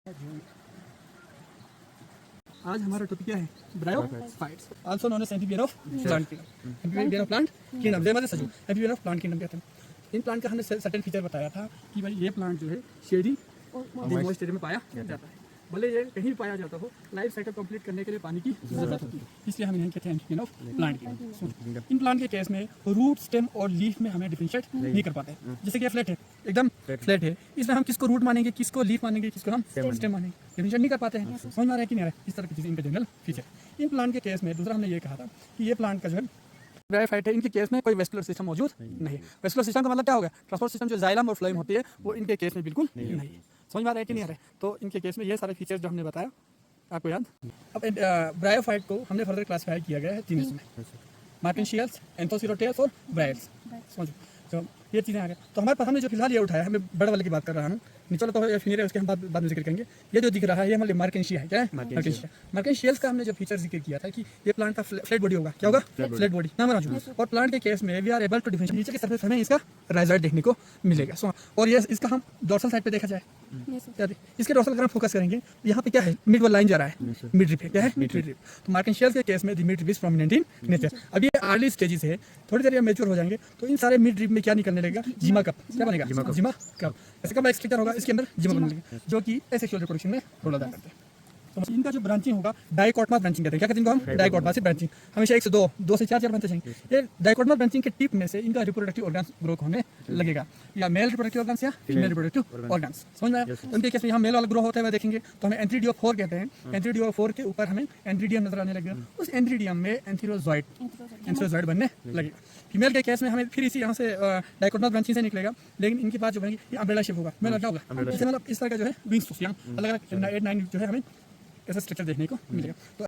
आज हमारा टॉपिक क्या है? ब्रायोफाइट्स, आल्सो नोन एज एंटीबियर ऑफ प्लांट किंगडम। एंटीबियर ऑफ प्लांट किंगडम, जय माता सजू, एंटीबियर ऑफ प्लांट किंगडम कहते हैं। इन प्लांट का हमने सर्टेन फीचर बताया था कि भाई ये प्लांट जो है शेडी मॉइस्ट एरिया में पाया जाता है। भले ये कहीं भी पाया जाता हो, लाइफ साइकिल कंप्लीट करने के लिए पानी की जरूरत होती है, इसलिए हम इन्हें कहते हैं एंटीबियर ऑफ प्लांट किंगडम। इन प्लांट के केस में रूट, स्टेम और लीफ में हमें डिफरेंशिएट नहीं कर पाते। जैसे कि फ्लैट है, एकदम फ्लैट है, इसमें हम किसको रूट मानेंगे, किसको लीफ मानेंगे, किसको हम स्टेम मानेंगे, डिफरेंशिएट नहीं कर पाते हैं। समझ में आ रहा है कि नहीं आ रहा है? इस तरह की चीज़ इनका जनरल फीचर। इन प्लांट के केस में दूसरा हमने ये कहा था कि ये प्लांट का जो है ब्रायोफाइट है, इनके केस में कोई वेस्कुलर सिस्टम मौजूद नहीं है। वेस्कुलर सिस्टम का मतलब क्या होगा? ट्रांसपोर्ट सिस्टम जो जाइलम और फ्लोएम होती है वो इनके केस में बिल्कुल नहीं है। समझ में आ रहा है कि नहीं आ रहा है? तो इनके केस में ये सारे फीचर्स जो हमने बताया आपको याद। अब ब्रायोफाइट को हमने फर्दर क्लासिफाई किया गया है 3 हिस्सों में, मार्केंशियल्स, एंथोसिरोटेल्स और ब्रायल्स। समझो, तो ये चीज़ें आ गए। तो हमारे पास हमने जो फिलहाल ये उठाया है, मैं बड़े वाले की बात कर रहा हूँ, नीचे वाला तो फिनियर है, उसके हम बाद में जिक्र करेंगे। ये जो दिख रहा है ये हमारे मार्केंशिया है। क्या है? मार्केंशिया। मार्केंशियल्स का हमने जो फीचर जिक्र किया था कि ये प्लांट का फ्लैट बॉडी होगा। क्या होगा? फ्लैट बॉडी नाम रहा। और प्लांट के केस में we are able to differentiate, नीचे की सरफेस हमें इसका राइजॉइड देखने को मिलेगा। और ये इसका हम डोर्सल साइड पे देखा जाए, इसके डोर्सल अगर हम फोकस करेंगे, यहाँ पे क्या है? मिड वाला लाइन जा रहा है, मिड रिप है। क्या है? Midrib. तो मार्केंशियल्स के केस में the midrib is prominent in nature. अब ये अर्ली स्टेजेस है, थोड़ी देर ये मैच्योर हो जाएंगे तो इन सारे मिड रिप में क्या निकलने लगेगा? जीमा कप। क्या बनेगा? जीमा कप। ऐसे कब स्ट्रक्चर होगा, इसके अंदर जीमा बनेगा, जो कि एसेक्सुअल रिप्रोडक्शन में रोल अदा करते हैं। तो इनका जो ब्रांचिंग होगा डाइकोटमा ब्रांचिंग कहते हैं। क्या कहते हैं इनको हम? डाइकोटमा से ब्रांचिंग, हमेशा 1 से 2 से 4 बनते जाएंगे। ये डाइकोटमा ब्रांचिंग के टिप में से इनका रिप्रोडक्टिव ऑर्गन्स ग्रो होने लगेगा, या मेल रिप्रोडक्टिव ऑर्गन्स या फीमेल रिप्रोडक्टिव ऑर्गन्स। समझ में आया? उनके केस में यहाँ मेल वाला ग्रो होता है देखेंगे तो हमें एंथ्रीडियो-4 कहते हैं। एंथ्रीडियो-4 के ऊपर हमें एंथ्रीडियम नजर आने लगेगा, उस एंथ्रीडियम में एंथेरोजॉइड बनने लगेगा। फीमेल के केस में हमें फिर इसी यहाँ से डाइकोटमा ब्रांचिंग से निकलेगा, लेकिन इनके पास जो बनेगी ये अम्ब्रेला शेप होगा। मेल होगा, मतलब इस तरह का जो है विंग्स, अलग अलग 8-9 जो है हमें ऐसा स्ट्रक्चर देखने को मिलेगा। तो